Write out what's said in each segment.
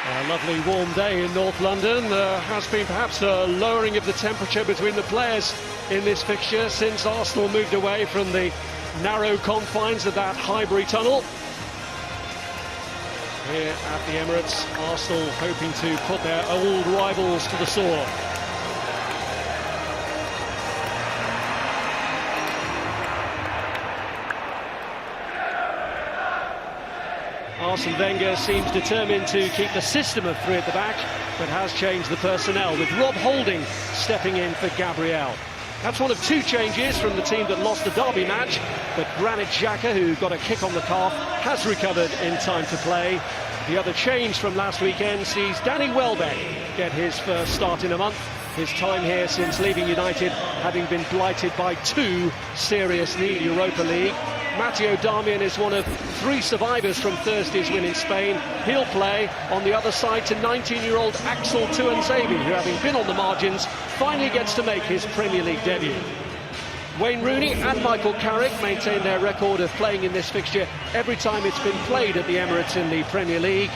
A lovely warm day in North London. There has been perhaps a lowering of the temperature between the players in this fixture since Arsenal moved away from the narrow confines of that Highbury tunnel. Here at the Emirates, Arsenal hoping to put their old rivals to the sword. Arsene Wenger seems determined to keep the system of three at the back, but has changed the personnel, with Rob Holding stepping in for Gabriel. That's one of two changes from the team that lost the derby match, but Granit Xhaka, who got a kick on the calf, has recovered in time to play. The other change from last weekend sees Danny Welbeck get his first start in a month. His time here since leaving United having been blighted by two serious knee Europa League. Matteo Darmian is one of three survivors from Thursday's win in Spain. He'll play on the other side to 19-year-old Axel Tuanzebe, who, having been on the margins, finally gets to make his Premier League debut. Wayne Rooney and Michael Carrick maintain their record of playing in this fixture every time it's been played at the Emirates in the Premier League.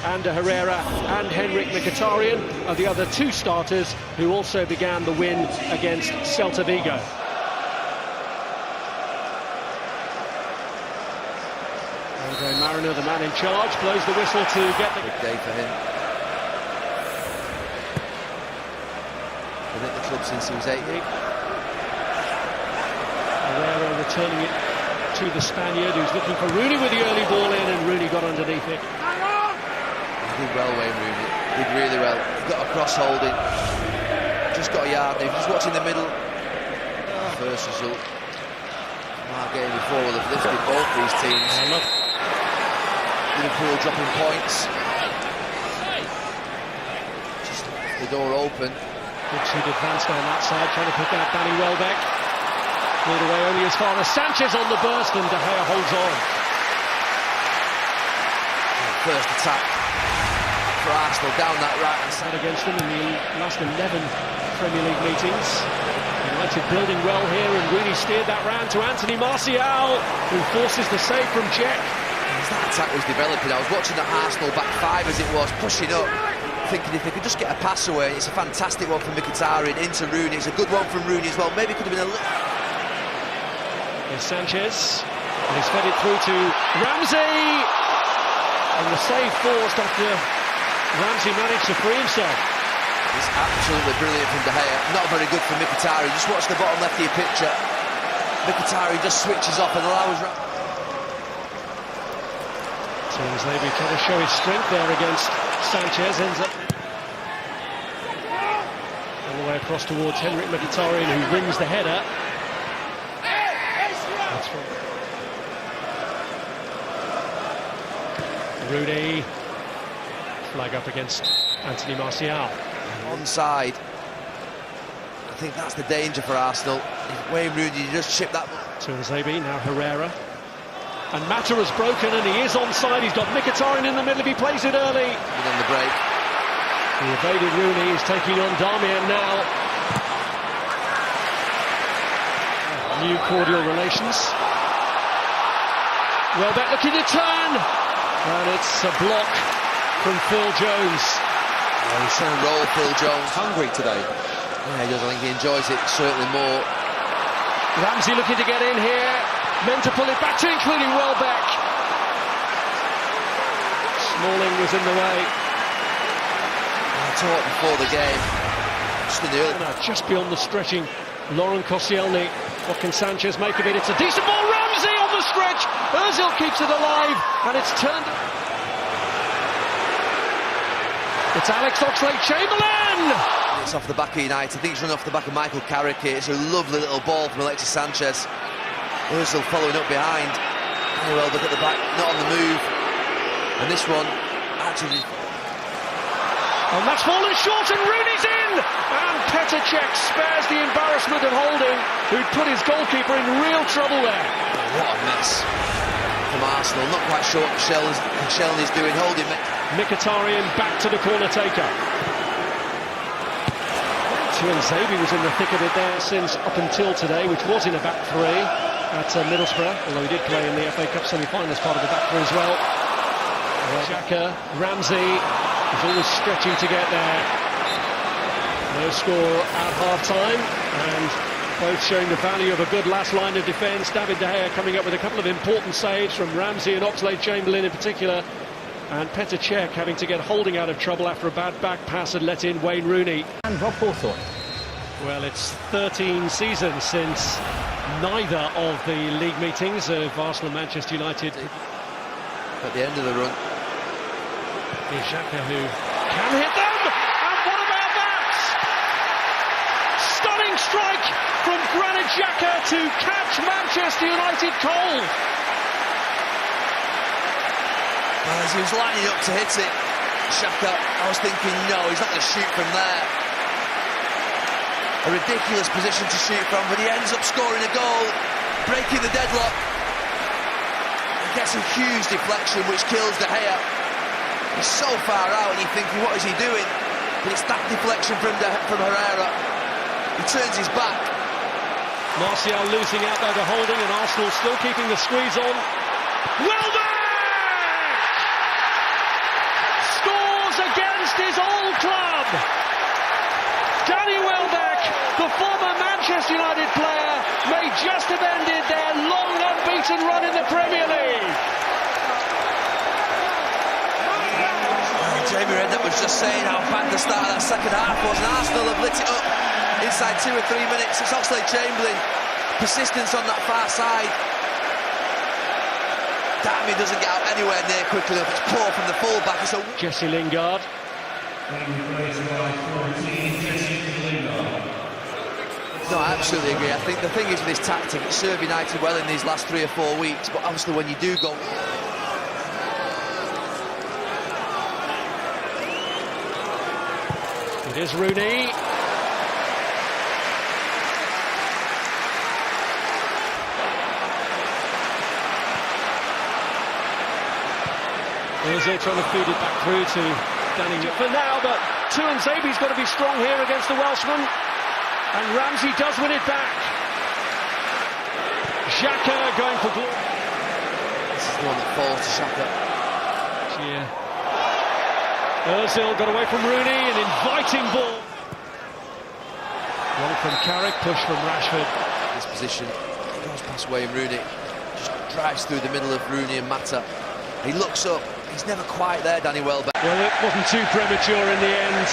Ander Herrera and Henrik Mkhitaryan are the other two starters who also began the win against Celta Vigo. Andre Mariner, the man in charge, blows the whistle to get the... Big day for him. Been at the club since he was 8. Herrera returning it to the Spaniard, who's looking for Rooney with the early ball in, and Rooney got underneath it. He did well, Wayne Rooney. Did really well. He got a cross Holding. Just got a yard. If he's watching the middle, first result. Our game before will have lifted both these teams. Liverpool dropping points. Just the door open. Good shoot advanced on that side, trying to pick out Danny Welbeck. Cleared away only as far as Sanchez on the burst, and De Gea holds on. First attack for Arsenal down that right side. Against them in the last 11 Premier League meetings. United building well here, and Rooney steered that round to Anthony Martial, who forces the save from Cech. As that attack was developing, I was watching the Arsenal back five as it was, pushing up, thinking if they could just get a pass away. It's a fantastic one from Mkhitaryan into Rooney. It's a good one from Rooney as well. Maybe it could have been a little... There's Sanchez, and he's fed it through to Ramsey, and the save forced after Ramsey managed to free himself. It's absolutely brilliant from De Gea. Not very good for Mkhitaryan. Just watch the bottom left of your picture. Mkhitaryan just switches off and allows... Tuanzebe trying to show his strength there against Sanchez, ends up all the way across towards Henrik Mkhitaryan, who wins the header. That's from Rooney. Flag up against Anthony Martial. Onside. I think that's the danger for Arsenal. If Wayne Rooney just chip that... Tuanzebe, now Herrera. And Mata has broken, and he is onside. He's got Mkhitaryan in the middle if he plays it early. Even on the break. He evaded Rooney. He's taking on Darmian now. New cordial relations. Welbeck looking to turn, and it's a block from Phil Jones. Yeah, he's trying to roll Phil Jones. Hungry today. Yeah, he does. I think he enjoys it certainly more. Ramsey looking to get in here. Meant to pull it back to, including Welbeck. Smalling was in the way. I talked before the game. Just in the early... Just beyond the stretching, Laurent Koscielny. What can Sanchez make of it? It's a decent ball. Ramsey on the stretch. Ozil keeps it alive, and it's turned. It's Alex Oxlade-Chamberlain. It's off the back of United. I think it's run off the back of Michael Carrick. It's a lovely little ball from Alexis Sanchez. Ozil following up behind. Very well, look at the back, not on the move. And this one, actually... And that's fallen short, and Rooney's in! And Petr Cech spares the embarrassment of Holding, who'd put his goalkeeper in real trouble there. What a mess from Arsenal. Not quite sure what Koscielny's doing. Holding... Mkhitaryan back to the corner taker. Tuanzebe was in the thick of it there since up until today, which was in a back three at Middlesbrough, although he did play in the FA Cup semi-final as part of the back three as well. Xhaka, Ramsey, He's always stretching to get there. No score at half-time, and both showing the value of a good last line of defence. David De Gea coming up with a couple of important saves from Ramsey and Oxlade-Chamberlain in particular, and Petr Cech having to get Holding out of trouble after a bad back pass had let in Wayne Rooney. And Rob Hawthorne. Well, it's 13 seasons since neither of the league meetings of Arsenal and Manchester United. At the end of the run. Here's Xhaka who can hit them! And what about that? Stunning strike from Granit Xhaka to catch Manchester United cold. As he was lining up to hit it, Xhaka, I was thinking, no, he's not going to shoot from there. A ridiculous position to shoot from, but he ends up scoring a goal, breaking the deadlock. He gets a huge deflection which kills De Gea. He's so far out and you're thinking, what is he doing? But it's that deflection from Herrera. He turns his back. Martial losing out there to Holding, and Arsenal still keeping the squeeze on. Welbeck! Scores against his old club! Danny Welbeck, the former Manchester United player, may just have ended their long unbeaten run in the Premier League. Jamie Redknapp was just saying how bad the start of that second half was, and Arsenal have lit it up inside 2 or 3 minutes. It's Oxlade-Chamberlain, persistence on that far side. Damn, he doesn't get out anywhere near quickly enough. It's poor from the full-back. It's a... Jesse Lingard. No, I absolutely agree. I think the thing is with this tactic, it served United well in these last 3 or 4 weeks, but obviously when you do go... It is Rooney. Ozil trying to feed it back through to Danny for now, but Tuanzebe's got to be strong here against the Welshman. And Ramsey does win it back. Xhaka going for glory. This is the one that falls to Xhaka. Yeah. Ozil got away from Rooney, an inviting ball. Long from Carrick, push from Rashford. This position, he goes past Wayne Rooney, just drives through the middle of Rooney and Mata. He looks up, he's never quite there, Danny Welbeck. Well, it wasn't too premature in the end.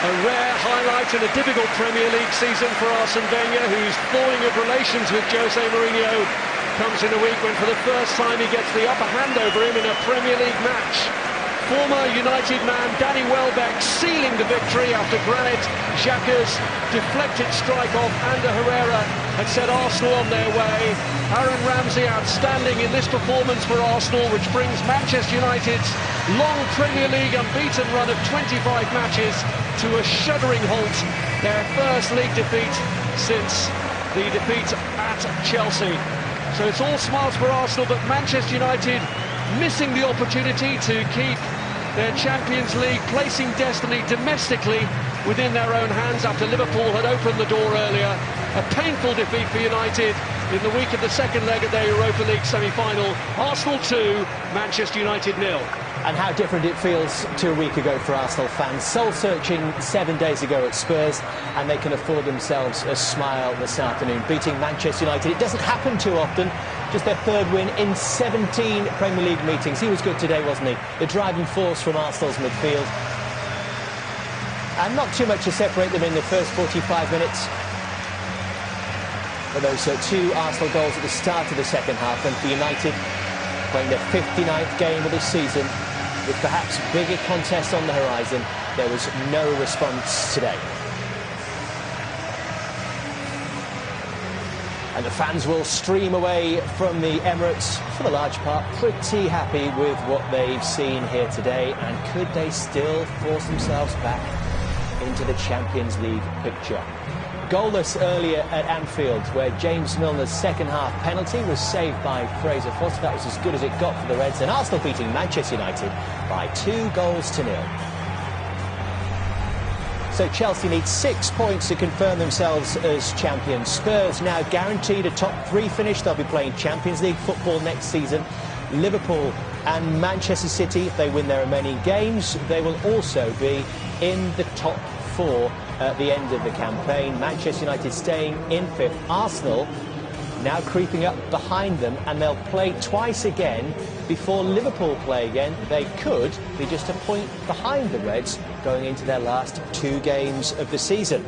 A rare highlight in a difficult Premier League season for Arsene Wenger, whose thawing of relations with Jose Mourinho comes in a week when for the first time he gets the upper hand over him in a Premier League match. Former United man Danny Welbeck sealing the victory after Granit Xhaka's deflected strike off Ander Herrera had set Arsenal on their way. Aaron Ramsey outstanding in this performance for Arsenal, which brings Manchester United's long Premier League unbeaten run of 25 matches to a shuddering halt. Their first league defeat since the defeat at Chelsea. So it's all smiles for Arsenal, but Manchester United missing the opportunity to keep their Champions League placing destiny domestically within their own hands after Liverpool had opened the door earlier. A painful defeat for United in the week of the second leg of their Europa League semi-final. Arsenal 2, Manchester United 0. And how different it feels to a week ago for Arsenal fans. Soul-searching 7 days ago at Spurs, and they can afford themselves a smile this afternoon, beating Manchester United. It doesn't happen too often. Just their third win in 17 Premier League meetings. He was good today, wasn't he? The driving force from Arsenal's midfield. And not too much to separate them in the first 45 minutes. But those two Arsenal goals at the start of the second half, and for United, playing their 59th game of the season, with perhaps bigger contests on the horizon, there was no response today. And the fans will stream away from the Emirates, for the large part, pretty happy with what they've seen here today. And could they still force themselves back into the Champions League picture? Goalless earlier at Anfield, where James Milner's second half penalty was saved by Fraser Forster. That was as good as it got for the Reds. And Arsenal beating Manchester United by 2-0. So Chelsea need 6 points to confirm themselves as champions. Spurs now guaranteed a top 3 finish. They'll be playing Champions League football next season. Liverpool And Manchester City, if they win their remaining games, they will also be in the top 4 at the end of the campaign. Manchester United staying in 5th. Arsenal now creeping up behind them, and they'll play twice again before Liverpool play again. They could be just a point behind the Reds going into their last 2 games of the season.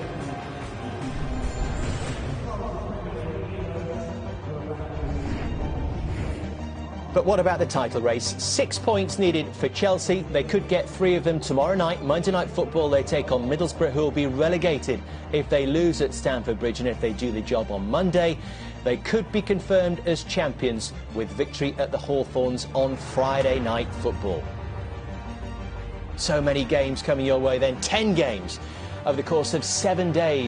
But what about the title race? 6 points needed for Chelsea. They could get 3 of them tomorrow night. Monday Night Football, they take on Middlesbrough, who will be relegated if they lose at Stamford Bridge, and if they do the job on Monday, they could be confirmed as champions with victory at the Hawthorns on Friday Night Football. So many games coming your way then. 10 games over the course of 7 days.